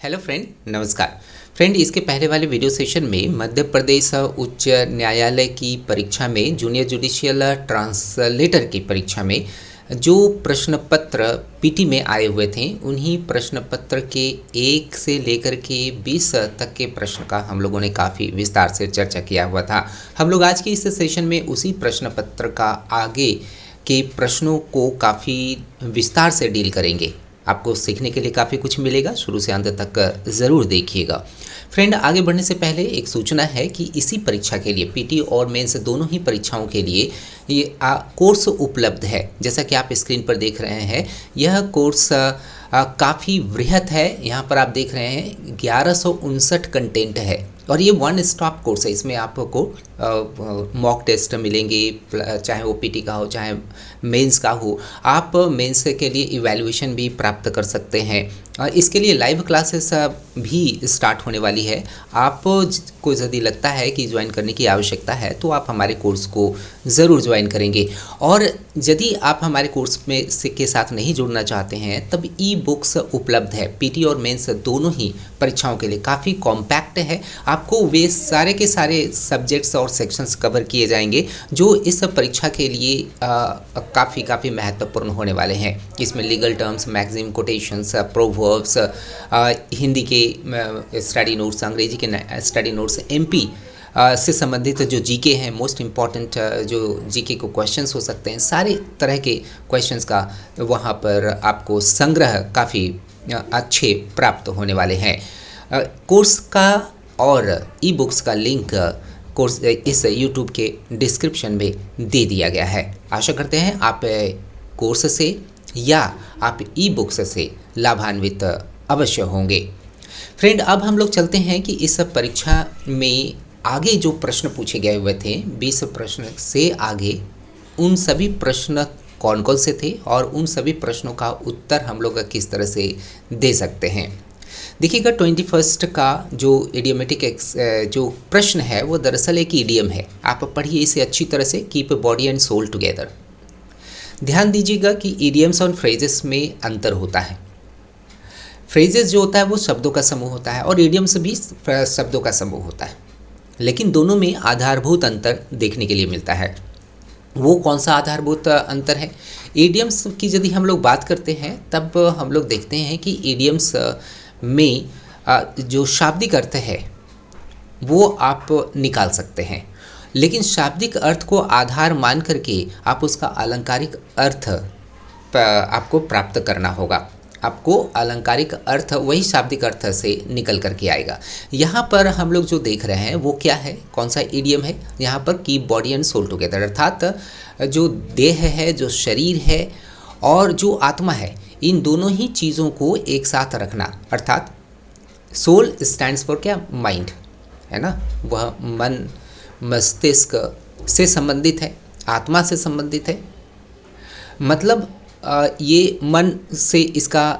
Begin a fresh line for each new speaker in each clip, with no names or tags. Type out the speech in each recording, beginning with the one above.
Hello friend, नमस्कार। Friend, इसके पहले वाले वीडियो सेशन में मध्य प्रदेश उच्च न्यायालय की परीक्षा में जूनियर जुडिशियल ट्रांसलेटर की परीक्षा में जो प्रश्न पत्र पीटी में आए हुए थे, उन्हीं प्रश्न पत्र के 1 से लेकर के 20 तक के प्रश्न का हम लोगों ने काफ़ी विस्तार से चर्चा किया हुआ था। हम लोग आज के इस सेशन में उसी प्रश्न पत्र का आगे के प्रश्नों को काफ़ी विस्तार से डील करेंगे। आपको सीखने के लिए काफ़ी कुछ मिलेगा, शुरू से अंत तक ज़रूर देखिएगा। फ्रेंड, आगे बढ़ने से पहले एक सूचना है कि इसी परीक्षा के लिए पीटी और मेंस दोनों ही परीक्षाओं के लिए ये कोर्स उपलब्ध है। जैसा कि आप स्क्रीन पर देख रहे हैं, यह कोर्स काफ़ी वृहत है। यहाँ पर आप देख रहे हैं 1159 कंटेंट है और ये वन स्टॉप कोर्स है। इसमें आपको मॉक टेस्ट मिलेंगे, चाहे वो पीटी का हो चाहे मेंस का हो। आप मेंस के लिए इवैल्यूएशन भी प्राप्त कर सकते हैं और इसके लिए लाइव क्लासेस भी स्टार्ट होने वाली है। आपको यदि लगता है कि ज्वाइन करने की आवश्यकता है तो आप हमारे कोर्स को ज़रूर ज्वाइन करेंगे। और यदि आप हमारे कोर्स में के साथ नहीं जुड़ना चाहते हैं तब ई बुक्स उपलब्ध है। पीटी और मेंस दोनों ही परीक्षाओं के लिए काफ़ी कॉम्पैक्ट है। आपको वे सारे के सारे सब्जेक्ट्स और सेक्शंस कवर किए जाएंगे जो इस परीक्षा के लिए काफ़ी महत्वपूर्ण होने वाले हैं। इसमें legal terms, magazine quotations, proverbs, Hindi के स्टडी नोट्स, अंग्रेजी के स्टडी नोट्स, एमपी से संबंधित जो जीके हैं, मोस्ट इम्पॉर्टेंट जो जीके को क्वेश्चंस हो सकते हैं, सारे तरह के क्वेश्चंस का वहाँ पर आपको संग्रह काफ़ी अच्छे प्राप्त होने वाले हैं। कोर्स का और ई बुक्स का लिंक कोर्स इस यूट्यूब के डिस्क्रिप्शन में दे दिया गया है। आशा करते हैं आप कोर्स से या आप ई बुक्स से लाभान्वित अवश्य होंगे। फ्रेंड, अब हम लोग चलते हैं कि इस परीक्षा में आगे जो प्रश्न पूछे गए हुए थे, 20 प्रश्न से आगे उन सभी प्रश्न कौन कौन से थे और उन सभी प्रश्नों का उत्तर हम लोग किस तरह से दे सकते हैं। देखिएगा, 21 का जो इडियोमेटिक जो प्रश्न है वो दरअसल एक इडियम है। आप पढ़िए इसे अच्छी तरह से, keep body and soul together. ध्यान दीजिएगा कि इडियम्स और फ्रेजेस में अंतर होता है। फ्रेजेस जो होता है वो शब्दों का समूह होता है और इडियम्स भी शब्दों का समूह होता है, लेकिन दोनों में आधारभूत अंतर देखने के लिए मिलता है। वो कौन सा आधारभूत अंतर है? इडियम्स की यदि हम लोग बात करते हैं तब हम लोग देखते हैं कि इडियम्स में जो शाब्दिक अर्थ है वो आप निकाल सकते हैं, लेकिन शाब्दिक अर्थ को आधार मान करके आप उसका अलंकारिक अर्थ आपको प्राप्त करना होगा। आपको अलंकारिक अर्थ वही शाब्दिक अर्थ से निकल करके आएगा। यहाँ पर हम लोग जो देख रहे हैं वो क्या है, कौन सा इडियम है? यहाँ पर keep body and soul together, अर्थात जो देह है, जो शरीर है और जो आत्मा है, इन दोनों ही चीज़ों को एक साथ रखना। अर्थात सोल स्टैंड्स फॉर क्या? माइंड, है ना? वह मन, मस्तिष्क से संबंधित है, आत्मा से संबंधित है। मतलब ये मन से इसका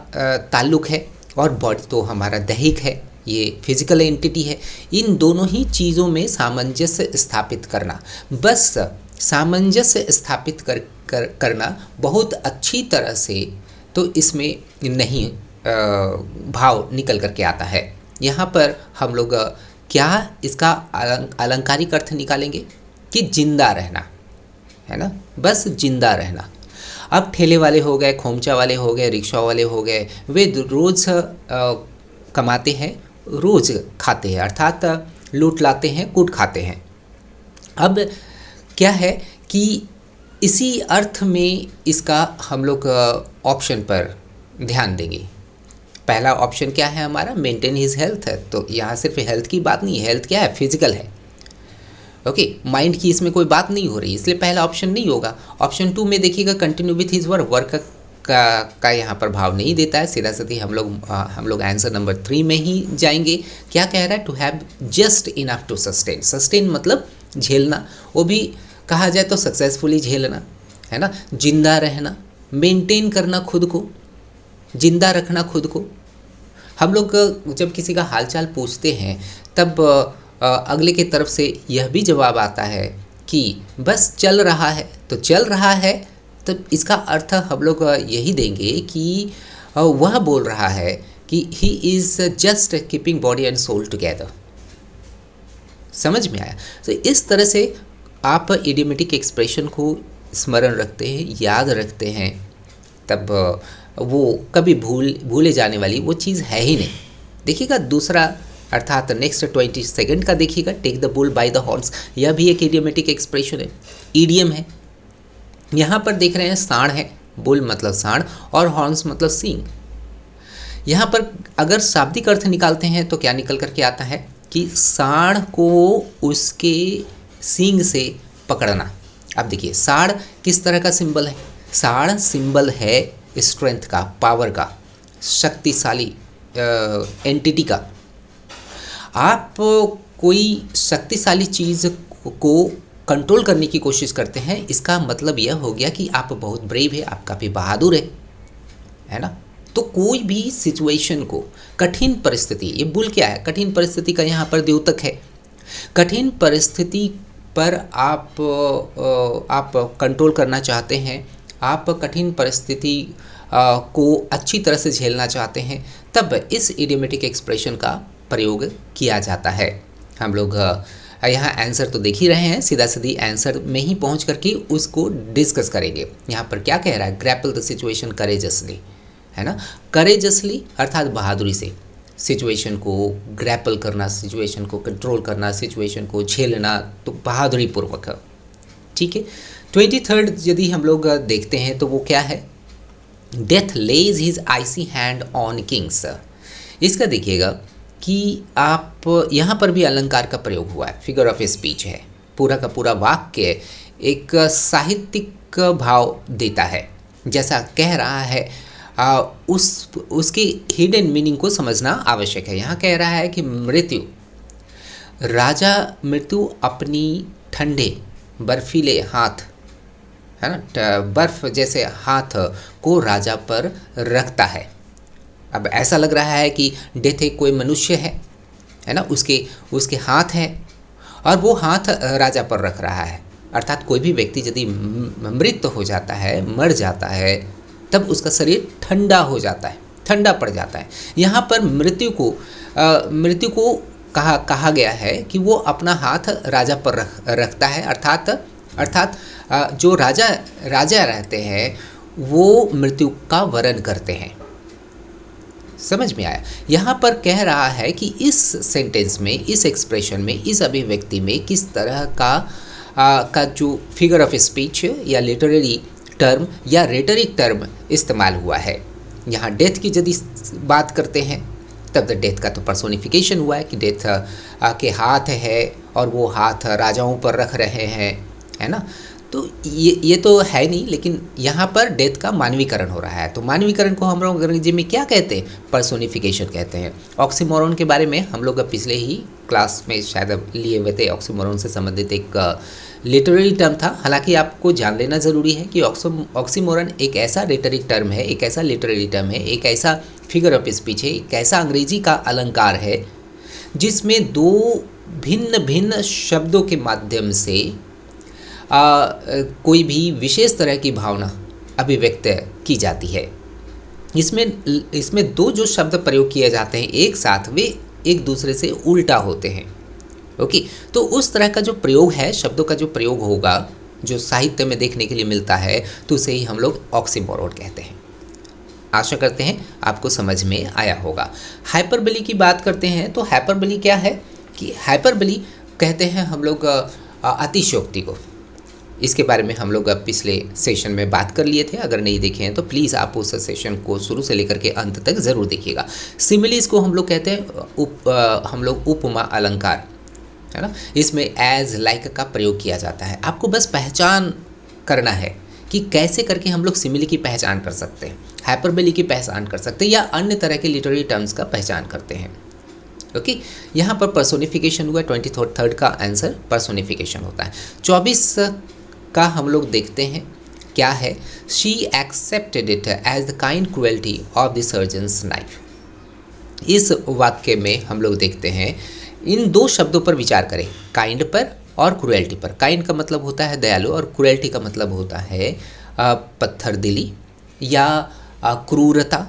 ताल्लुक़ है और बॉडी तो हमारा दैहिक है, ये फिजिकल एंटिटी है। इन दोनों ही चीज़ों में सामंजस्य स्थापित करना, बस सामंजस्य स्थापित करना बहुत अच्छी तरह से तो इसमें नहीं भाव निकल करके आता है। यहाँ पर हम लोग क्या इसका अलंकारिक अर्थ निकालेंगे कि जिंदा रहना, है ना? बस जिंदा रहना। अब ठेले वाले हो गए, खोमचा वाले हो गए, रिक्शा वाले हो गए, वे रोज़ कमाते हैं, रोज़ खाते हैं, अर्थात लूट लाते हैं, कूट खाते हैं। अब क्या है कि इसी अर्थ में इसका हम लोग ऑप्शन पर ध्यान देंगे। पहला ऑप्शन क्या है हमारा? मेंटेन हिज हेल्थ है, तो यहाँ सिर्फ हेल्थ की बात नहीं है। हेल्थ क्या है? फिजिकल है। ओके, माइंड की इसमें कोई बात नहीं हो रही, इसलिए पहला ऑप्शन नहीं होगा। ऑप्शन 2 में देखिएगा, कंटिन्यू विथ हिज वर्क का यहाँ पर भाव नहीं देता है। सीधा सीधी हम लोग आंसर नंबर 3 में ही जाएंगे। क्या कह रहा है? To have just enough to sustain. Sustain मतलब झेलना, वो भी कहा जाए तो सक्सेसफुली झेलना, है ना? जिंदा रहना, मेंटेन करना खुद को, जिंदा रखना खुद को। हम लोग जब किसी का हालचाल पूछते हैं तब अगले की तरफ से यह भी जवाब आता है कि बस चल रहा है, तो चल रहा है, तो इसका अर्थ हम लोग यही देंगे कि वह बोल रहा है कि he is just keeping body and soul together. समझ में आया? तो इस तरह से आप इडियोमेटिक एक्सप्रेशन को स्मरण रखते हैं, याद रखते हैं, तब वो कभी भूले जाने वाली वो चीज़ है ही नहीं। देखिएगा दूसरा अर्थात नेक्स्ट 20 सेकंड का देखिएगा, take the bull by the horns. यह भी एक इडियोमेटिक एक्सप्रेशन है, ईडियम है। यहाँ पर देख रहे हैं सांड है, बुल मतलब सांड और हॉर्न्स मतलब सींग। यहाँ पर अगर शाब्दिक अर्थ निकालते हैं तो क्या निकल करके आता है कि सांड को उसके सींग से पकड़ना। अब देखिए सांड किस तरह का सिंबल है? सांड सिंबल है स्ट्रेंथ का, पावर का, शक्तिशाली एंटिटी का। आप कोई शक्तिशाली चीज़ को कंट्रोल करने की कोशिश करते हैं, इसका मतलब यह हो गया कि आप बहुत ब्रेव है, आप काफ़ी बहादुर है ना। तो कोई भी सिचुएशन को, कठिन परिस्थिति, ये बुल क्या है? कठिन परिस्थिति का यहाँ पर द्योतक है। कठिन परिस्थिति पर आप कंट्रोल करना चाहते हैं, आप कठिन परिस्थिति को अच्छी तरह से झेलना चाहते हैं, तब इस इडियोमेटिक एक्सप्रेशन का प्रयोग किया जाता है। हम लोग यहाँ आंसर तो देख ही रहे हैं, सीधा सीधी आंसर में ही पहुँच करके उसको डिस्कस करेंगे। यहाँ पर क्या कह रहा है? ग्रैपल द सिचुएशन करेजसली, है ना। करेजसली अर्थात बहादुरी से सिचुएशन को ग्रैपल करना, सिचुएशन को कंट्रोल करना, सिचुएशन को झेलना, तो बहादुरी पूर्वक। ठीक है। 23rd यदि हम लोग देखते हैं तो वो क्या है? Death lays his icy hand on kings. इसका देखिएगा कि आप यहाँ पर भी अलंकार का प्रयोग हुआ है, फिगर ऑफ स्पीच है, पूरा का पूरा वाक्य एक साहित्यिक भाव देता है। जैसा कह रहा है उसकी हिडन मीनिंग को समझना आवश्यक है। यहाँ कह रहा है कि मृत्यु अपनी ठंडे बर्फीले हाथ, है ना, बर्फ जैसे हाथ को राजा पर रखता है। अब ऐसा लग रहा है कि डेथ एक कोई मनुष्य है ना, उसके हाथ हैं और वो हाथ राजा पर रख रहा है। अर्थात कोई भी व्यक्ति यदि मृत हो जाता है, मर जाता है, तब उसका शरीर ठंडा हो जाता है, ठंडा पड़ जाता है। यहाँ पर मृत्यु को कहा गया है कि वो अपना हाथ राजा पर रखता है। अर्थात जो राजा रहते हैं वो मृत्यु का वरण करते हैं। समझ में आया? यहाँ पर कह रहा है कि इस सेंटेंस में, इस एक्सप्रेशन में, इस अभिव्यक्ति में किस तरह का जो फिगर ऑफ स्पीच या लिटरेरी टर्म या रेटरिक टर्म इस्तेमाल हुआ है। यहाँ डेथ की यदि बात करते हैं तब डेथ का तो पर्सोनिफिकेशन हुआ है कि डेथ के हाथ है और वो हाथ राजाओं पर रख रहे हैं, है ना। तो ये तो है नहीं, लेकिन यहाँ पर डेथ का मानवीकरण हो रहा है। तो मानवीकरण को हम लोग अंग्रेजी में क्या कहते हैं? पर्सोनिफिकेशन कहते हैं। ऑक्सीमोरन के बारे में हम लोग पिछले ही क्लास में शायद लिए हुए थे। ऑक्सीमोरन से संबंधित एक लिटरेरी टर्म था। हालांकि आपको जान लेना ज़रूरी है कि ऑक्सीमोरन एक ऐसा रेटरिक टर्म है, एक ऐसा लिटरेरी टर्म है, एक ऐसा फिगर ऑफ स्पीच है, एक ऐसा अंग्रेजी का अलंकार है जिसमें दो भिन्न भिन्न शब्दों के माध्यम से कोई भी विशेष तरह की भावना अभिव्यक्त की जाती है। इसमें दो जो शब्द प्रयोग किए जाते हैं एक साथ, वे एक दूसरे से उल्टा होते हैं। ओके, तो उस तरह का जो प्रयोग है, शब्दों का जो प्रयोग होगा, जो साहित्य में देखने के लिए मिलता है, तो उसे ही हम लोग ऑक्सीमोरन कहते हैं। आशा करते हैं आपको समझ में आया होगा। हाइपरबली की बात करते हैं तो हाइपरबली क्या है कि हाइपरबली कहते हैं हम लोग अतिशयोक्ति को। इसके बारे में हम लोग पिछले सेशन में बात कर लिए थे। अगर नहीं देखे हैं तो प्लीज़ आप उस सेशन को शुरू से लेकर के अंत तक ज़रूर देखिएगा। सिमिलीज को हम लोग कहते हैं हम लोग उपमा अलंकार, है ना। इसमें एज लाइक का प्रयोग किया जाता है। आपको बस पहचान करना है कि कैसे करके हम लोग सिमिली की पहचान कर सकते हैं, हाइपरबली की पहचान कर सकते हैं, या अन्य तरह के लिटरेरी टर्म्स का पहचान करते हैं। ओके, यहाँ पर पर्सोनिफिकेशन हुआ। 23rd का आंसर पर्सोनिफिकेशन होता है। 24 का हम लोग देखते हैं क्या है। She accepted it as the kind cruelty of the surgeon's knife. इस वाक्य में हम लोग देखते हैं, इन दो शब्दों पर विचार करें, काइंड पर और क्रुएल्टी पर। काइंड का मतलब होता है दयालु और क्रुएल्टी का मतलब होता है पत्थर दिली या क्रूरता,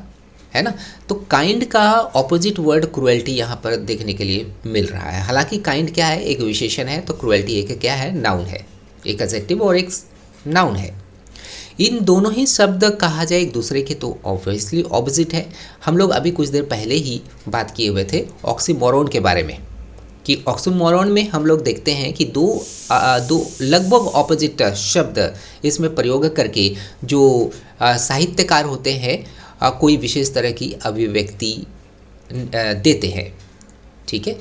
है ना। तो काइंड का ऑपोजिट वर्ड क्रुएल्टी यहाँ पर देखने के लिए मिल रहा है। हालांकि काइंड क्या है, एक विशेषण है, तो क्रुएल्टी एक क्या है, नाउन है, एक एडजेक्टिव और एक नाउन है। इन दोनों ही शब्द कहा जाए एक दूसरे के तो ऑब्वियसली ऑपोजिट है। हम लोग अभी कुछ देर पहले ही बात किए हुए थे ऑक्सीमोरॉन के बारे में, कि ऑक्सीमोरॉन में हम लोग देखते हैं कि दो लगभग ऑपोजिट शब्द इसमें प्रयोग करके जो साहित्यकार होते हैं कोई विशेष तरह की अभिव्यक्ति देते हैं। ठीक है,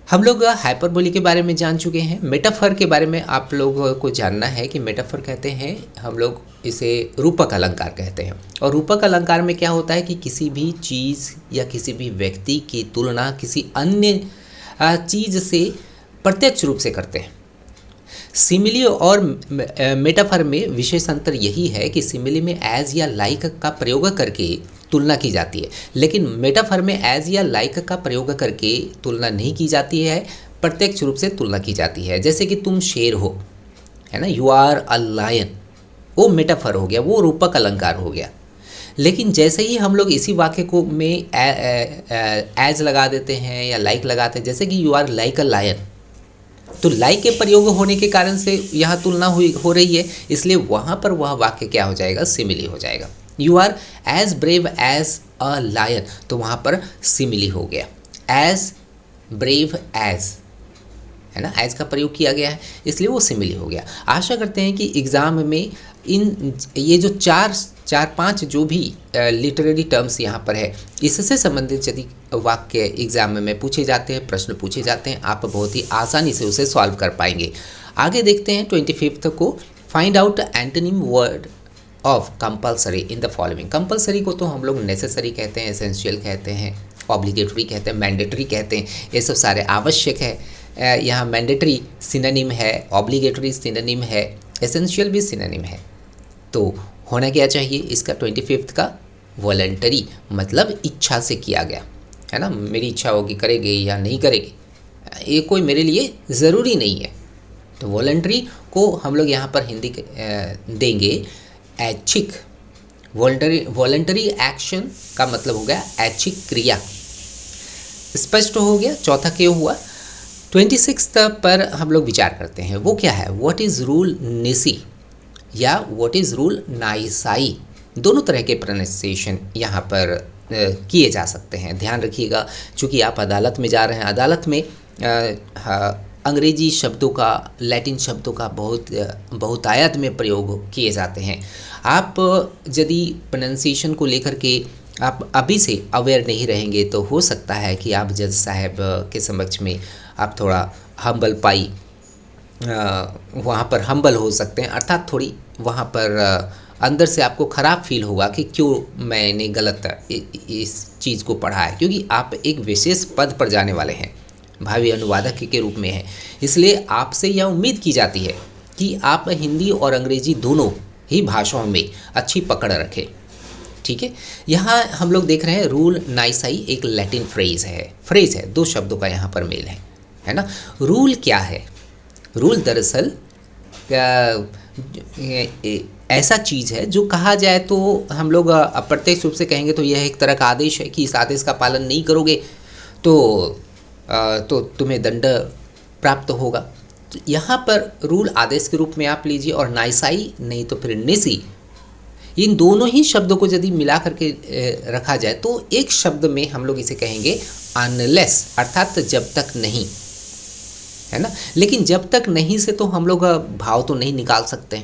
हम लोग हाइपरबोली के बारे में जान चुके हैं। मेटाफर के बारे में आप लोगों को जानना है कि मेटाफर कहते हैं, हम लोग इसे रूपक अलंकार कहते हैं। और रूपक अलंकार में क्या होता है कि किसी भी चीज़ या किसी भी व्यक्ति की तुलना किसी अन्य चीज़ से प्रत्यक्ष रूप से करते हैं। सिमिली और मेटाफर में विशेष अंतर यही है कि सिमिली में एज या लाइक का प्रयोग करके तुलना की जाती है, लेकिन मेटाफर में एज या लाइक का प्रयोग करके तुलना नहीं की जाती है, प्रत्यक्ष रूप से तुलना की जाती है। जैसे कि तुम शेर हो, है ना, यू आर अ लायन, वो मेटाफर हो गया, वो रूपक अलंकार हो गया। लेकिन जैसे ही हम लोग इसी वाक्य को में एज लगा देते हैं या लाइक लगाते हैं, जैसे कि you are like a lion, तो लाइक के प्रयोग होने के कारण से यहाँ तुलना हो रही है, इसलिए वहाँ पर वह वाक्य क्या हो जाएगा, सिमिली हो जाएगा। You are as brave as a lion, तो वहाँ पर सिमिली हो गया, एज ब्रेव एज, है ना, एज का प्रयोग किया गया है, इसलिए वो सिमिली हो गया। आशा करते हैं कि एग्ज़ाम में ये जो चार पांच जो भी लिटरेरी टर्म्स यहाँ पर है, इससे संबंधित यदि वाक्य एग्जाम में पूछे जाते हैं, प्रश्न पूछे जाते हैं, आप बहुत ही आसानी से उसे सॉल्व कर पाएंगे। आगे देखते हैं 25 को, find out antonym word of compulsory in the following. Compulsory को तो हम लोग नेसेसरी कहते हैं, एसेंशियल कहते हैं, ऑब्लिगेटरी कहते हैं, मैंडेटरी कहते हैं, ये सब सारे आवश्यक है। यहाँ मैंडेटरी सिनोनिम है, ऑब्लिगेटरी सिनोनिम है, एसेंशियल भी सिनोनिम है। तो होना क्या चाहिए इसका 25 का, वॉलंटरी, मतलब इच्छा से किया गया, है ना, मेरी इच्छा होगी करेंगे या नहीं करेंगे, ये कोई मेरे लिए ज़रूरी नहीं है। तो वॉलंटरी को हम लोग यहाँ पर हिंदी देंगे ऐच्छिक। वॉलंटरी एक्शन का मतलब हो गया ऐच्छिक क्रिया। स्पष्ट हो गया, चौथा क्यों हुआ। 26 पर हम लोग विचार करते हैं, वो क्या है, व्हाट इज़ रूल निसी या व्हाट इज़ रूल नाइसाई। दोनों तरह के प्रोनाउंसिएशन यहाँ पर किए जा सकते हैं। ध्यान रखिएगा, चूँकि आप अदालत में जा रहे हैं, अदालत में अंग्रेजी शब्दों का, लैटिन शब्दों का बहुतायत में प्रयोग किए जाते हैं। आप यदि प्रोनाउंसिएशन को लेकर के आप अभी से अवेयर नहीं रहेंगे तो हो सकता है कि आप जज साहब के समक्ष में आप थोड़ा हम्बल पाई वहाँ पर हम्बल हो सकते हैं, अर्थात थोड़ी वहाँ पर अंदर से आपको ख़राब फील होगा कि क्यों मैंने गलत इस चीज़ को पढ़ा है, क्योंकि आप एक विशेष पद पर जाने वाले हैं, भावी अनुवादक के रूप में है। इसलिए आपसे यह उम्मीद की जाती है कि आप हिंदी और अंग्रेजी दोनों ही भाषाओं में अच्छी पकड़ रखें। ठीक है, यहाँ हम लोग देख रहे हैं रूल नाइसाई एक लैटिन फ्रेज़ है, दो शब्दों का यहाँ पर मेल है ना। रूल क्या है, रूल दरअसल ऐसा चीज़ है जो कहा जाए तो हम लोग अप्रत्यक्ष रूप से कहेंगे तो यह एक तरह का आदेश है कि इस आदेश का पालन नहीं करोगे तो तुम्हें दंड प्राप्त होगा। तो यहाँ पर रूल आदेश के रूप में आप लीजिए, और नाइसाई नहीं तो फिर निसी, इन दोनों ही शब्दों को यदि मिला करके रखा जाए तो एक शब्द में हम लोग इसे कहेंगे अनलेस, अर्थात जब तक नहीं, है ना। लेकिन जब तक नहीं से तो हम लोग भाव तो नहीं निकाल सकते।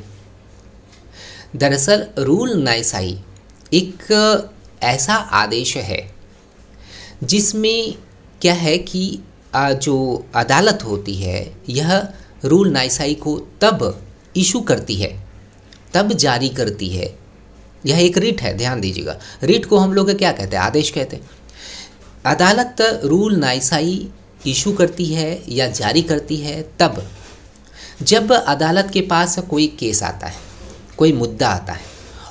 दरअसल रूल नाइसाई एक ऐसा आदेश है जिसमें क्या है कि जो अदालत होती है यह रूल नाइसाई को तब इशू करती है, तब जारी करती है। यह एक रिट है, ध्यान दीजिएगा। रिट को हम लोग क्या कहते हैं, आदेश कहते हैं। अदालत रूल नाइसाई इशू करती है या जारी करती है तब जब अदालत के पास कोई केस आता है, कोई मुद्दा आता है,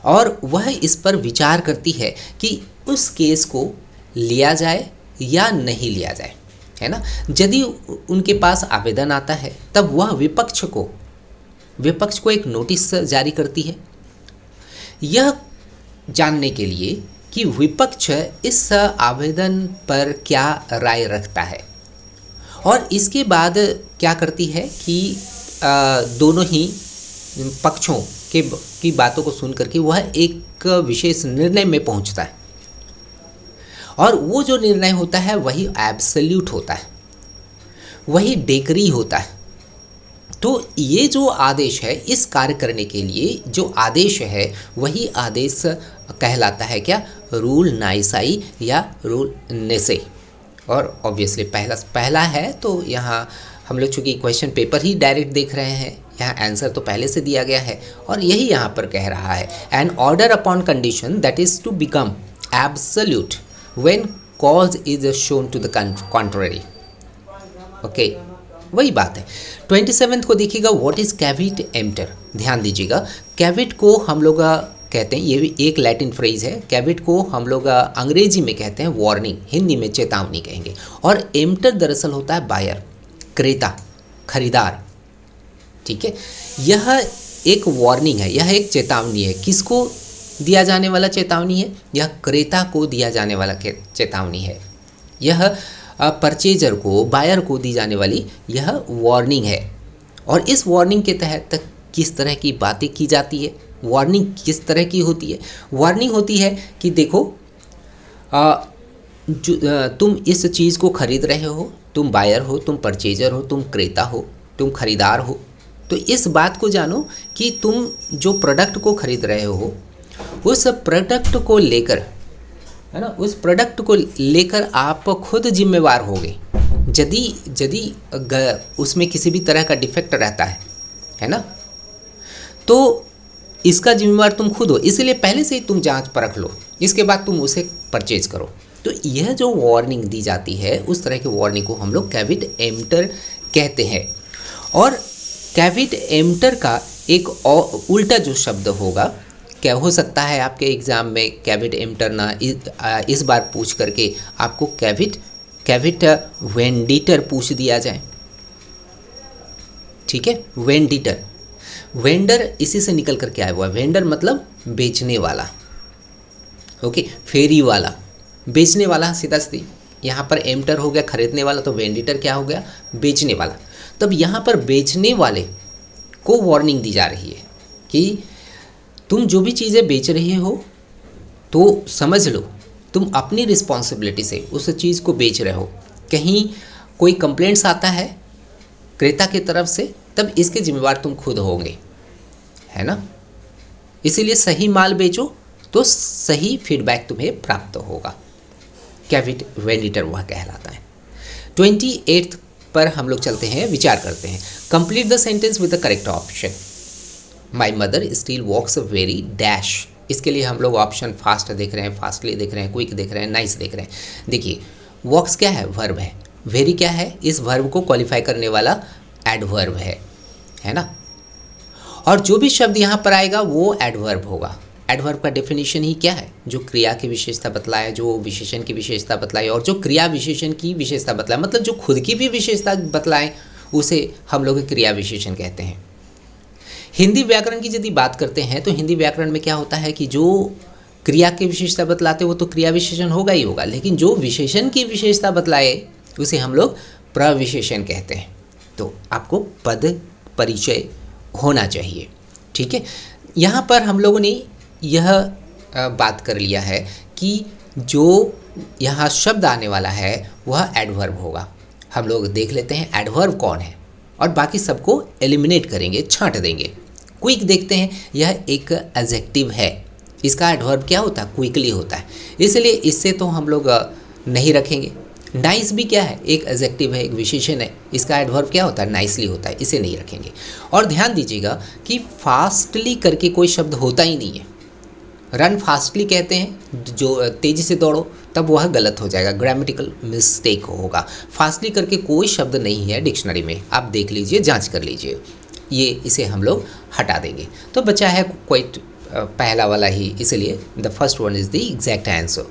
और वह इस पर विचार करती है कि उस केस को लिया जाए या नहीं लिया जाए, है ना। यदि उनके पास आवेदन आता है तब वह विपक्ष को एक नोटिस जारी करती है, यह जानने के लिए कि विपक्ष इस आवेदन पर क्या राय रखता है, और इसके बाद क्या करती है कि दोनों ही पक्षों की बातों को सुन करके वह एक विशेष निर्णय में पहुंचता है, और वो जो निर्णय होता है वही एब्सोल्यूट होता है, वही डिक्री होता है। तो ये जो आदेश है, इस कार्य करने के लिए जो आदेश है वही आदेश कहलाता है क्या, रूल नाइसाई या रूल नेसे। और ऑब्वियसली पहला है, तो यहाँ हम लोग चूँकि क्वेश्चन पेपर ही डायरेक्ट देख रहे हैं, यहाँ आंसर तो पहले से दिया गया है, और यही यहाँ पर कह रहा है, an order upon condition that is to become absolute when cause is shown to the contrary. Okay, वही बात है। 27 को देखिएगा, व्हाट इज़ कैविट एम्प्टर। ध्यान दीजिएगा, कैविट को हम लोग कहते हैं, ये भी एक लैटिन फ्रेज है। कैविट को हम लोग अंग्रेजी में कहते हैं वार्निंग, हिंदी में चेतावनी कहेंगे। और एम्प्टर दरअसल होता है बायर, क्रेता, खरीदार। ठीक है, यह एक वार्निंग है, यह एक चेतावनी है। किसको दिया जाने वाला चेतावनी है? यह क्रेता को दिया जाने वाला चेतावनी है। यह परचेजर को, बायर को दी जाने वाली यह वार्निंग है। और इस वार्निंग के तहत किस तरह की बातें की जाती है? वार्निंग किस तरह की होती है? वार्निंग होती है कि देखो, तुम इस चीज़ को खरीद रहे हो, तुम बायर हो, तुम परचेजर हो, तुम क्रेता हो, तुम खरीदार हो, तो इस बात को जानो कि तुम जो प्रोडक्ट को खरीद रहे हो, उस प्रोडक्ट को लेकर, है ना, उस प्रोडक्ट को लेकर आप खुद जिम्मेवार होगे। यदि उसमें किसी भी तरह का डिफेक्ट रहता है ना, तो इसका जिम्मेवार तुम खुद हो। इसलिए पहले से ही तुम जांच परख लो, इसके बाद तुम उसे परचेज करो। तो यह जो वार्निंग दी जाती है, उस तरह की वार्निंग को हम लोग कैविट एम्प्टर कहते हैं। और कैविट एम्प्टर का एक उल्टा जो शब्द होगा, क्या हो सकता है आपके एग्ज़ाम में कैविट एम्प्टर ना इस बार पूछ करके आपको कैविट वेंडिटर पूछ दिया जाए। ठीक है, वेंडिटर, वेंडर इसी से निकल करके आया हुआ है। वेंडर मतलब बेचने वाला, ओके, फेरी वाला, बेचने वाला, सीधा सीधी। यहाँ पर एम्प्टर हो गया खरीदने वाला, तो वेंडिटर क्या हो गया? बेचने वाला। तब यहाँ पर बेचने वाले को वार्निंग दी जा रही है कि तुम जो भी चीज़ें बेच रहे हो, तो समझ लो तुम अपनी रिस्पॉन्सिबिलिटी से उस चीज़ को बेच रहे हो। कहीं कोई कंप्लेंट्स आता है क्रेता की तरफ से, तब इसके जिम्मेवार तुम खुद होंगे, है ना। इसीलिए सही माल बेचो तो सही फीडबैक तुम्हें प्राप्त होगा। कैविट वेंडिटर वह कहलाता है। 28 पर हम लोग चलते हैं, विचार करते हैं। Complete the sentence with the correct option. My mother still walks very dash. इसके लिए हम लोग ऑप्शन फास्ट देख रहे हैं, फास्टली देख रहे हैं, क्विक देख रहे हैं, नाइस देख रहे हैं। देखिए, वॉक्स क्या है? वर्ब है। वेरी क्या है? इस वर्ब को क्वालिफाई करने वाला एडवर्ब है ना। और जो भी शब्द यहाँ पर आएगा वो एडवर्ब होगा। एडवर्ब का डेफिनेशन ही क्या है? जो क्रिया की विशेषता बतलाए, जो विशेषण की विशेषता बतलाए, और जो क्रिया विशेषण की विशेषता बतलाए, मतलब जो खुद की भी विशेषता बतलाए, उसे हम लोग क्रिया विशेषण कहते हैं। हिंदी व्याकरण की यदि बात करते हैं तो हिंदी व्याकरण में क्या होता है कि जो क्रिया की विशेषता बतलाते वो तो क्रिया विशेषण होगा ही होगा, लेकिन जो विशेषण की विशेषता बतलाए उसे हम लोग प्रविशेषण कहते हैं। तो आपको पद परिचय होना चाहिए। ठीक है, यहाँ पर हम लोगों ने यह बात कर लिया है कि जो यहाँ शब्द आने वाला है वह एडवर्ब होगा। हम लोग देख लेते हैं एडवर्ब कौन है, और बाकी सबको एलिमिनेट करेंगे, छांट देंगे। क्विक देखते हैं, यह एक एडजेक्टिव है। इसका एडवर्ब क्या होता है? क्विकली होता है, इसलिए इससे तो हम लोग नहीं रखेंगे। नाइस भी क्या है? एक एडजेक्टिव है, एक विशेषण है। इसका एडवर्ब क्या होता है? नाइसली होता है, इसे नहीं रखेंगे। और ध्यान दीजिएगा कि फास्टली करके कोई शब्द होता ही नहीं है। रन फास्टली कहते हैं, जो तेज़ी से दौड़ो, तब वह गलत हो जाएगा, ग्रामेटिकल मिस्टेक होगा। फास्टली करके कोई शब्द नहीं है डिक्शनरी में, आप देख लीजिए, जांच कर लीजिए। ये इसे हम लोग हटा देंगे। तो बचा है क्वाइट पहला वाला ही, इसलिए the first one is the exact answer.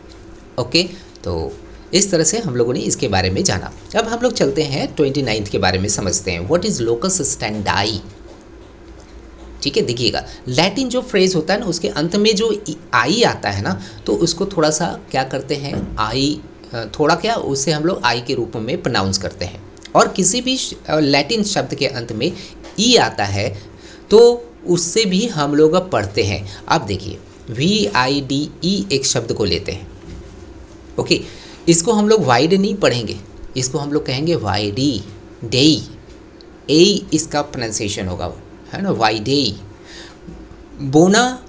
Okay, तो इस तरह से हम लोगों ने इसके बारे में जाना। अब हम लोग चलते हैं 29 के बारे में समझते हैं। What is locus स्टैंडाई? ठीक है, देखिएगा लैटिन जो फ्रेज होता है ना उसके अंत में जो आई आता है ना, तो उसको थोड़ा सा क्या करते हैं, आई थोड़ा क्या उसे हम लोग आई के रूप में प्रोनाउंस करते हैं। और किसी भी लैटिन शब्द के अंत में ई आता है तो उससे भी हम लोग पढ़ते हैं। अब देखिए VIDE एक शब्द को लेते हैं, ओके, इसको हम लोग वाइड नहीं पढ़ेंगे, इसको हम लोग कहेंगे वाइडी डेई, ए इसका प्रोनाउंसिएशन होगा, है ना, वाइडेई। बोना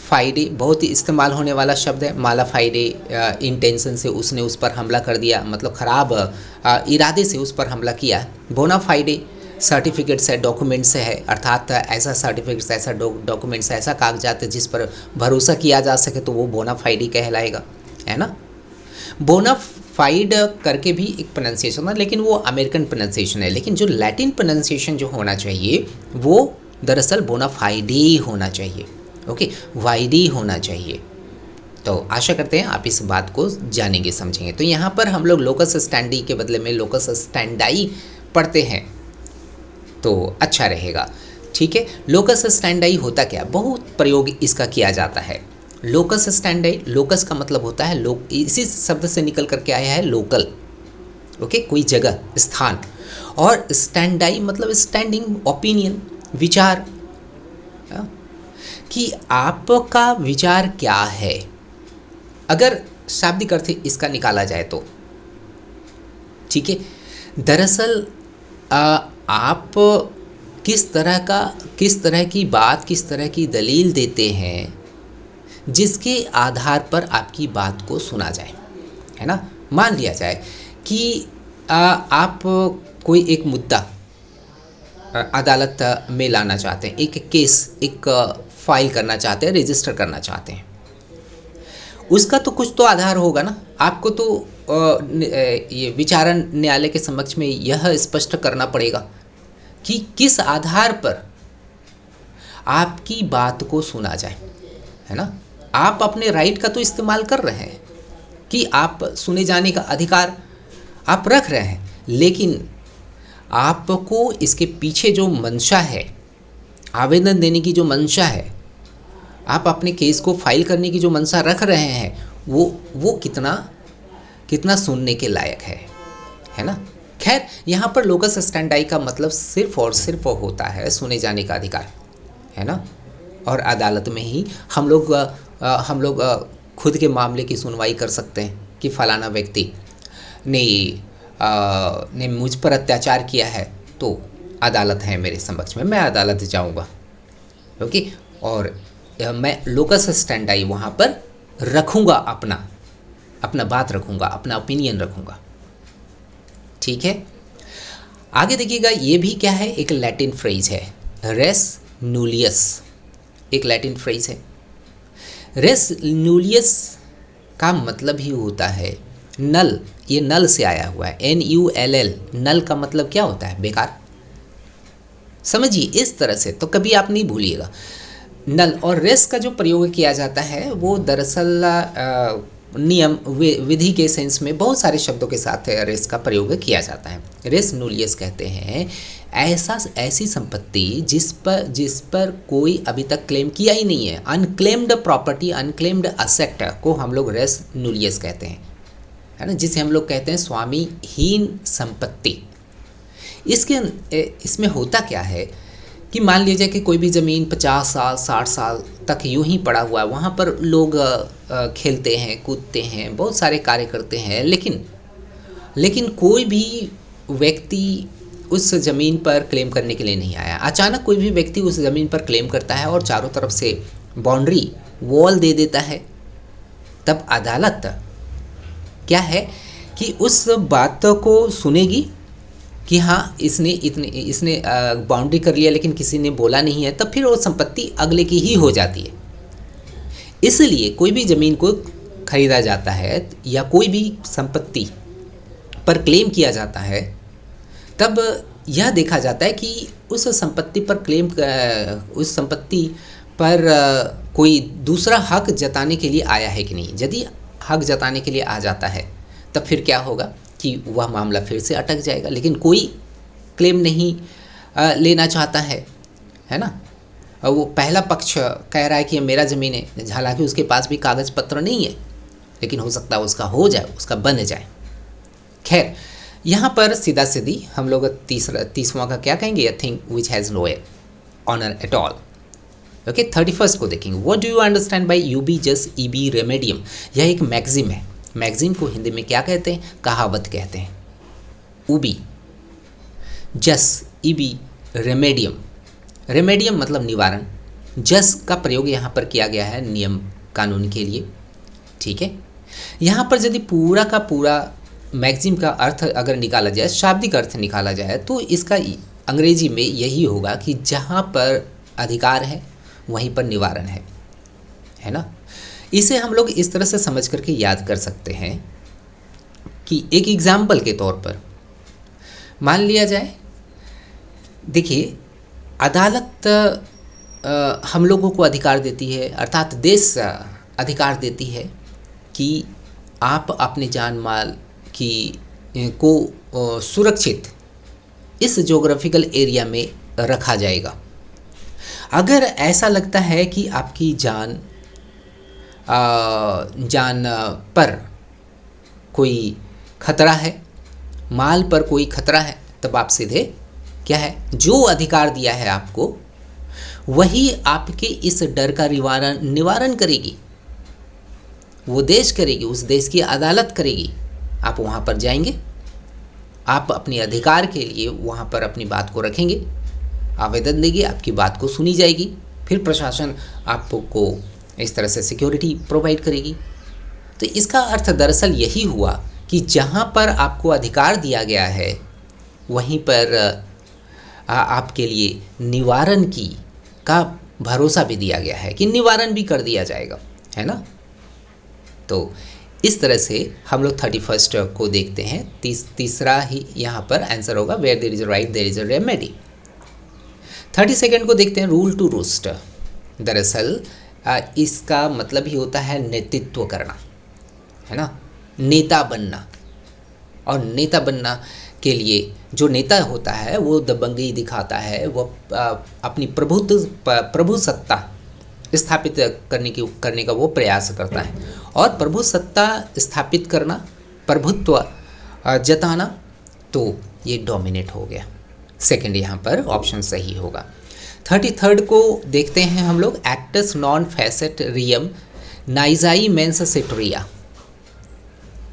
फाइडे बहुत ही इस्तेमाल होने वाला शब्द है। माला फाइडे इंटेंशन से उसने उस पर हमला कर दिया, मतलब ख़राब इरादे से उस पर हमला किया। बोना फाइडे सर्टिफिकेट्स है, डॉक्यूमेंट्स है, अर्थात ऐसा सर्टिफिकेट्स, ऐसा डॉक्यूमेंट्स, ऐसा कागजात है जिस पर भरोसा किया जा सके तो वो बोना फाइडे कहलाएगा, है ना। बोना फाइड करके भी एक प्रोनाउंसिएशन है, लेकिन वो अमेरिकन प्रोनाउंसिएशन है, लेकिन जो लैटिन प्रोनाउंसिएशन जो होना चाहिए वो दरअसल बोना फाइडे होना चाहिए, ओके, वाइडी होना चाहिए। तो आशा करते हैं आप इस बात को जानेंगे समझेंगे। तो यहाँ पर हम लोग लोकस स्टैंडी के बदले में लोकस स्टैंडाई पढ़ते हैं तो अच्छा रहेगा, ठीक है। लोकस स्टैंडाई होता क्या, बहुत प्रयोग इसका किया जाता है। लोकस स्टैंडाई, लोकस का मतलब होता है लोक, इसी शब्द से निकल करके आया है लोकल, ओके, कोई जगह, स्थान। और स्टैंडाई मतलब स्टैंडिंग, ओपिनियन, विचार, कि आपका विचार क्या है। अगर शाब्दिक अर्थ इसका निकाला जाए तो, ठीक है, दरअसल आप किस तरह की बात, किस तरह की दलील देते हैं जिसके आधार पर आपकी बात को सुना जाए, है ना। मान लिया जाए कि आप कोई एक मुद्दा अदालत में लाना चाहते हैं, एक केस, एक फाइल करना चाहते हैं, रजिस्टर करना चाहते हैं, उसका तो कुछ तो आधार होगा ना। आपको तो ये विचारण न्यायालय के समक्ष में यह स्पष्ट करना पड़ेगा कि किस आधार पर आपकी बात को सुना जाए, है ना। आप अपने राइट का तो इस्तेमाल कर रहे हैं कि आप सुने जाने का अधिकार आप रख रहे हैं, लेकिन आपको इसके पीछे जो मंशा है, आवेदन देने की जो मंशा है, आप अपने केस को फाइल करने की जो मंशा रख रहे हैं, वो कितना सुनने के लायक है ना। खैर, यहाँ पर लोकस स्टैंडाई का मतलब सिर्फ और सिर्फ होता है सुने जाने का अधिकार, है ना। और अदालत में ही हम लोग खुद के मामले की सुनवाई कर सकते हैं कि फलाना व्यक्ति ने मुझ पर अत्याचार किया है, तो अदालत है मेरे समक्ष में, मैं अदालत जाऊंगा, ओके, और मैं लोकस स्टैंडाई वहाँ पर रखूँगा, अपना बात रखूँगा, अपना ओपिनियन रखूँगा, ठीक है। आगे देखिएगा, ये भी क्या है, एक लैटिन फ्रेज है, रेस नूलियस, एक लैटिन फ्रेज है। रेस नूलियस का मतलब ही होता है नल, ये नल से आया हुआ है, NULL, नल का मतलब क्या होता है, बेकार, समझिए इस तरह से, तो कभी आप नहीं भूलिएगा नल। और रेस का जो प्रयोग किया जाता है वो दरअसल नियम, विधि के सेंस में बहुत सारे शब्दों के साथ रेस का प्रयोग किया जाता है। रेस नूलियस कहते हैं ऐसी संपत्ति जिस पर कोई अभी तक क्लेम किया ही नहीं है, अनक्लेम्ड प्रॉपर्टी, अनक्लेम्ड असेट को हम लोग रेस नूलियस कहते हैं, है ना, जिसे हम लोग कहते हैं स्वामीहीन संपत्ति। इसमें होता क्या है कि मान लीजिए कि कोई भी ज़मीन 50 साल 60 साल तक यूं ही पड़ा हुआ है, वहाँ पर लोग खेलते हैं, कूदते हैं, बहुत सारे कार्य करते हैं, लेकिन कोई भी व्यक्ति उस ज़मीन पर क्लेम करने के लिए नहीं आया। अचानक कोई भी व्यक्ति उस ज़मीन पर क्लेम करता है और चारों तरफ से बाउंड्री वॉल दे देता है, तब अदालत क्या है कि उस बात को सुनेगी कि हाँ इसने बाउंड्री कर लिया लेकिन किसी ने बोला नहीं है, तब फिर वो संपत्ति अगले की ही हो जाती है। इसलिए कोई भी ज़मीन को खरीदा जाता है या कोई भी संपत्ति पर क्लेम किया जाता है, तब यह देखा जाता है कि उस संपत्ति पर कोई दूसरा हक जताने के लिए आया है कि नहीं। यदि हक जताने के लिए आ जाता है तब फिर क्या होगा कि वह मामला फिर से अटक जाएगा, लेकिन कोई क्लेम नहीं लेना चाहता है ना, वो पहला पक्ष कह रहा है कि ये मेरा ज़मीन है, हालांकि उसके पास भी कागज़ पत्र नहीं है, लेकिन हो सकता है उसका हो जाए, उसका बन जाए। खैर, यहाँ पर सीधा सीधी हम लोग तीसवां का क्या कहेंगे, a thing which has no honour at all. Okay, 31 को देखेंगे। What do you understand by ubi jus ibi remedium. यह एक मैगजिम है। मैगजिम को हिंदी में क्या कहते हैं, कहावत कहते हैं। उबी जस ईबी रेमेडियम, रेमेडियम मतलब निवारण, जस का प्रयोग यहाँ पर किया गया है नियम कानून के लिए। ठीक है, यहाँ पर यदि पूरा का पूरा मैगजिम का अर्थ अगर निकाला जाए, शाब्दिक अर्थ निकाला जाए, तो इसका अंग्रेजी में यही होगा कि जहाँ पर अधिकार है वहीं पर निवारण है ना। इसे हम लोग इस तरह से समझ करके याद कर सकते हैं कि एक एग्जाम्पल के तौर पर मान लिया जाए, देखिए अदालत हम लोगों को अधिकार देती है, अर्थात देश अधिकार देती है कि आप अपने जान माल की को सुरक्षित इस ज्योग्राफिकल एरिया में रखा जाएगा। अगर ऐसा लगता है कि आपकी जान पर कोई खतरा है, माल पर कोई खतरा है, तब आप सीधे क्या है, जो अधिकार दिया है आपको वही आपके इस डर का निवारण करेगी, वो देश करेगी, उस देश की अदालत करेगी। आप वहाँ पर जाएंगे, आप अपने अधिकार के लिए वहाँ पर अपनी बात को रखेंगे, आवेदन देंगे, आपकी बात को सुनी जाएगी, फिर प्रशासन आपको इस तरह से सिक्योरिटी प्रोवाइड करेगी। तो इसका अर्थ दरअसल यही हुआ कि जहाँ पर आपको अधिकार दिया गया है वहीं पर आपके लिए निवारण का भरोसा भी दिया गया है कि निवारण भी कर दिया जाएगा, है ना। तो इस तरह से हम लोग 31 को देखते हैं। तीसरा ही यहाँ पर आंसर होगा, where there is a right there is a remedy. 32 को देखते हैं, रूल टू रूस्ट। दरअसल इसका मतलब ही होता है नेतृत्व करना, है ना, नेता बनना। और नेता बनना के लिए जो नेता होता है वो दबंगई दिखाता है, वो अपनी प्रभु सत्ता स्थापित करने का वो प्रयास करता है। और प्रभु सत्ता स्थापित करना, प्रभुत्व जताना, तो ये डोमिनेट हो गया। सेकंड यहाँ पर ऑप्शन सही होगा। 33 को देखते हैं हम लोग, एक्टस नॉन फैसेट रियम नाइजाई मेंस सेटोरिया।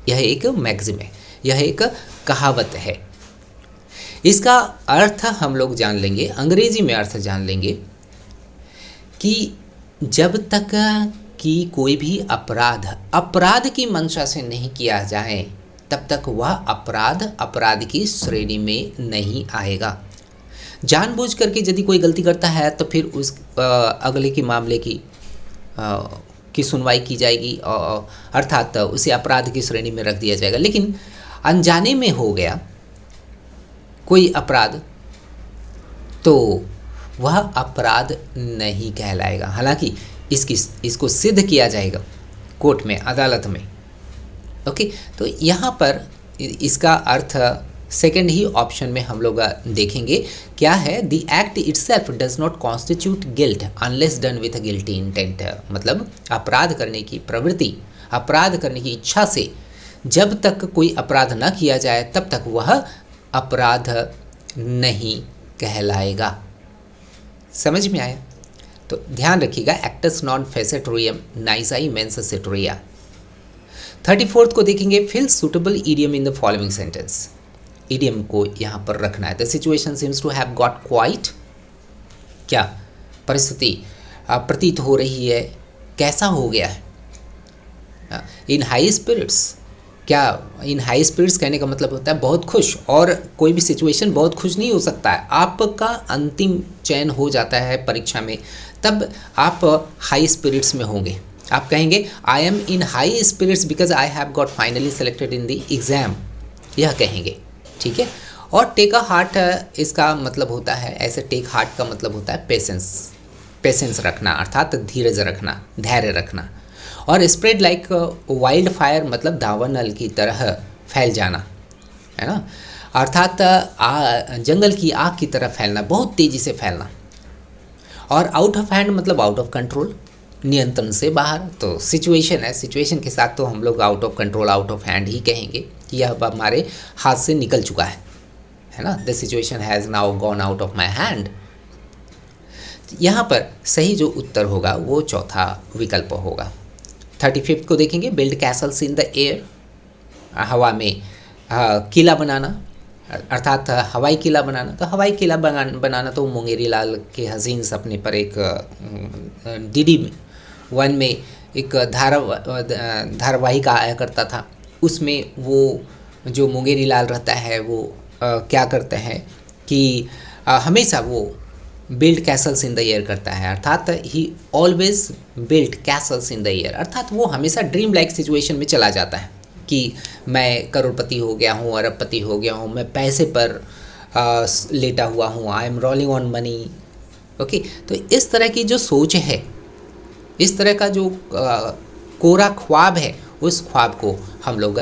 यह एक मैगजिम है, यह एक कहावत है। इसका अर्थ हम लोग जान लेंगे, अंग्रेजी में अर्थ जान लेंगे कि जब तक कि कोई भी अपराध की मंशा से नहीं किया जाए तब तक वह अपराध की श्रेणी में नहीं आएगा। जानबूझ करके यदि कोई गलती करता है तो फिर उस अगले के मामले की सुनवाई की जाएगी, अर्थात उसे अपराध की श्रेणी में रख दिया जाएगा। लेकिन अनजाने में हो गया कोई अपराध तो वह अपराध नहीं कहलाएगा, हालांकि इसको सिद्ध किया जाएगा कोर्ट में, अदालत में। ओके, तो यहाँ पर इसका अर्थ सेकंड ही ऑप्शन में हम लोग देखेंगे क्या है, the act itself does not constitute guilt unless done with guilty intent. मतलब अपराध करने की प्रवृत्ति, अपराध करने की इच्छा से जब तक कोई अपराध न किया जाए तब तक वह अपराध नहीं कहलाएगा। समझ में आया? तो ध्यान रखिएगा, actus non facit reum nisi mens sit rea. 34 को देखेंगे, fill suitable idiom in the following sentence. Idiom को यहाँ पर रखना है। The situation seems to have got quite, क्या परिस्थिति प्रतीत हो रही है, कैसा हो गया है। इन हाई स्पिरिट्स, क्या इन हाई स्पिरिट्स कहने का मतलब होता है बहुत खुश, और कोई भी सिचुएशन बहुत खुश नहीं हो सकता है। आपका अंतिम चयन हो जाता है परीक्षा में, तब आप हाई स्पिरिट्स में होंगे। आप कहेंगे I am in high spirits because I have got finally selected in the exam, यह कहेंगे। ठीक है। और टेक अ हार्ट, इसका मतलब होता है, ऐसे टेक हार्ट का मतलब होता है पेशेंस रखना, अर्थात धीरज रखना, धैर्य रखना। और स्प्रेड लाइक वाइल्ड फायर मतलब दावानल की तरह फैल जाना, है ना, अर्थात जंगल की आग की तरह फैलना, बहुत तेज़ी से फैलना। और आउट ऑफ हैंड मतलब आउट ऑफ कंट्रोल, नियंत्रण से बाहर। तो सिचुएशन है, सिचुएशन के साथ तो हम लोग out of control, out of hand ही कहेंगे कि यह अब हमारे हाथ से निकल चुका है ना। The situation has now gone out of my hand. यहाँ पर सही जो उत्तर होगा वो चौथा विकल्प होगा। 35 को देखेंगे, build Castle's in the air, हवा में किला बनाना, अर्थात हवाई किला बनाना। तो हवाई किला बनाना तो मुंगेरी लाल के हसीन सपने पर एक DD1 में एक धारावाहिक आया करता था। उसमें वो जो मुंगेरी लाल रहता है वो क्या करते हैं कि हमेशा वो build Castle's in the air करता है, अर्थात ही always build Castle's in the air, अर्थात वो हमेशा ड्रीम लाइक सिचुएशन में चला जाता है कि मैं करोड़पति हो गया हूँ, अरबपति हो गया हूँ, मैं पैसे पर लेटा हुआ हूँ, I am rolling on money. Okay, तो इस तरह की जो सोच है, इस तरह का जो कोरा ख्वाब है, उस ख्वाब को हम लोग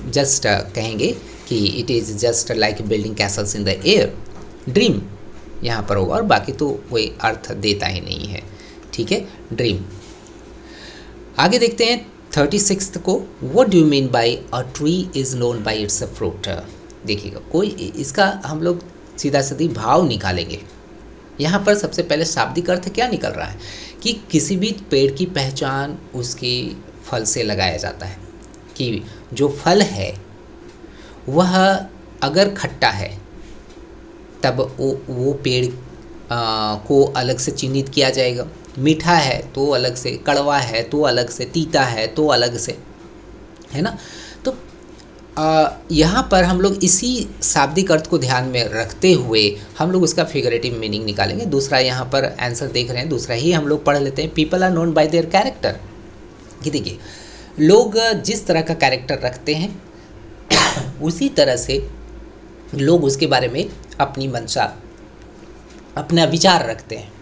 जस्ट कहेंगे कि it is just like building Castle's in the air, dream यहाँ पर होगा, और बाकी तो कोई अर्थ देता ही नहीं है। ठीक है, ड्रीम। आगे देखते हैं 36 को, what do you mean by a tree is known by it's fruit. देखिएगा, कोई इसका हम लोग सीधा सीधी भाव निकालेंगे। यहाँ पर सबसे पहले शाब्दिक अर्थ क्या निकल रहा है कि किसी भी पेड़ की पहचान उसके फल से लगाया जाता है, कि जो फल है वह अगर खट्टा है तब वो पेड़ को अलग से चिन्हित किया जाएगा, मीठा है तो अलग से, कड़वा है तो अलग से, तीता है तो अलग से, है ना। तो यहाँ पर हम लोग इसी शाब्दिक अर्थ को ध्यान में रखते हुए हम लोग उसका फिगरेटिव मीनिंग निकालेंगे। दूसरा यहाँ पर आंसर देख रहे हैं, दूसरा ही हम लोग पढ़ लेते हैं। People are known by their character, कि देखिए लोग जिस तरह का कैरेक्टर रखते हैं उसी तरह से लोग उसके बारे में अपनी मंशा, अपना विचार रखते हैं।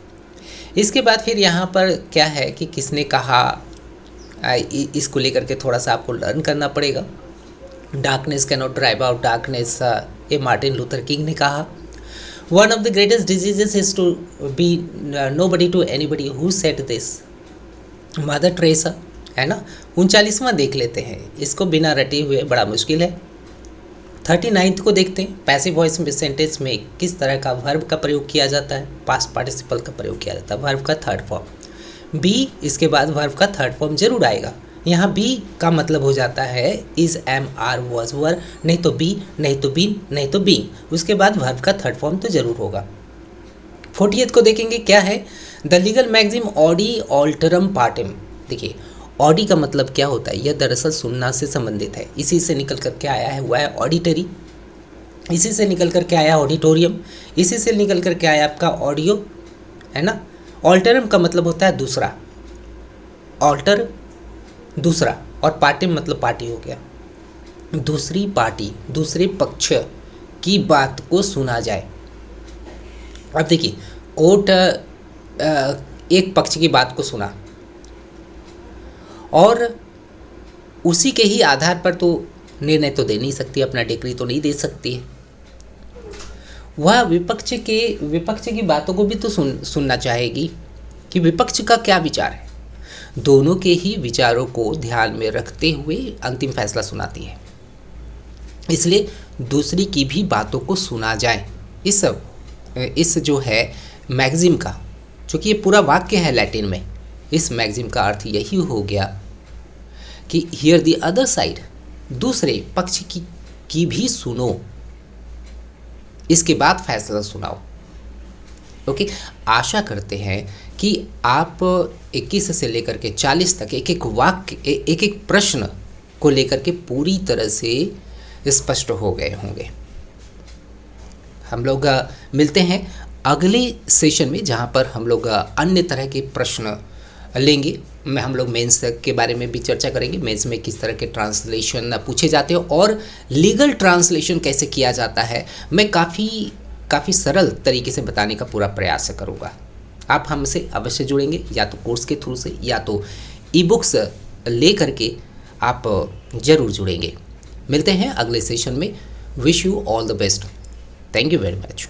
इसके बाद फिर यहाँ पर क्या है कि किसने कहा, इसको लेकर के थोड़ा सा आपको लर्न करना पड़ेगा। Darkness can not drive out darkness, ये मार्टिन लूथर किंग ने कहा। One of the greatest diseases is to be nobody to anybody, who said this, Mother Teresa, है ना। 39वां देख लेते हैं, इसको बिना रटे हुए बड़ा मुश्किल है। 39 को देखते हैं, पैसिव वॉइस में सेंटेंस में किस तरह का वर्ब का प्रयोग किया जाता है, पास्ट पार्टिसिपल का प्रयोग किया जाता है, वर्ब का थर्ड फॉर्म। बी, इसके बाद वर्ब का थर्ड फॉर्म जरूर आएगा। यहाँ बी का मतलब हो जाता है इज, एम, आर, वॉज, वर, नहीं तो बी, नहीं तो बीन, नहीं तो बीइंग। उसके बाद वर्ब का थर्ड फॉर्म तो जरूर होगा। 40th को देखेंगे, क्या है, the legal maxim audi alteram partem. देखिए ऑडी का मतलब क्या होता है, यह दरअसल सुनना से संबंधित है। इसी से निकल कर के आया है, हुआ है ऑडिटरी, इसी से निकल कर के आया ऑडिटोरियम, इसी से निकल कर के आया आपका ऑडियो, है ना। ऑल्टरम का मतलब होता है दूसरा, ऑल्टर दूसरा, और पार्टिम मतलब पार्टी हो गया, दूसरी पार्टी, दूसरे पक्ष की बात को सुना जाए। अब देखिए कोर्ट एक पक्ष की बात को सुना और उसी के ही आधार पर तो निर्णय तो दे नहीं सकती, अपना डिक्री तो नहीं दे सकती है। वह विपक्ष की बातों को भी तो सुनना चाहेगी कि विपक्ष का क्या विचार है। दोनों के ही विचारों को ध्यान में रखते हुए अंतिम फैसला सुनाती है, इसलिए दूसरी की भी बातों को सुना जाए। इस जो है मैक्सिम का, चूँकि ये पूरा वाक्य है लैटिन में, इस मैक्सिम का अर्थ यही हो गया कि हियर द अदर साइड, दूसरे पक्ष की भी सुनो, इसके बाद फैसला सुनाओ। ओके, आशा करते हैं कि आप 21 से लेकर के 40 तक एक एक वाक्य, एक एक प्रश्न को लेकर के पूरी तरह से स्पष्ट हो गए होंगे। हम लोग मिलते हैं अगले सेशन में, जहाँ पर हम लोग अन्य तरह के प्रश्न लेंगे। हम लोग मेंस के बारे में भी चर्चा करेंगे, मेंस में किस तरह के ट्रांसलेशन पूछे जाते हैं और लीगल ट्रांसलेशन कैसे किया जाता है। मैं काफ़ी सरल तरीके से बताने का पूरा प्रयास करूँगा। आप हमसे अवश्य जुड़ेंगे, या तो कोर्स के थ्रू से या तो ई बुक्स ले करके आप ज़रूर जुड़ेंगे। मिलते हैं अगले सेशन में। Wish you all the best. Thank you very much.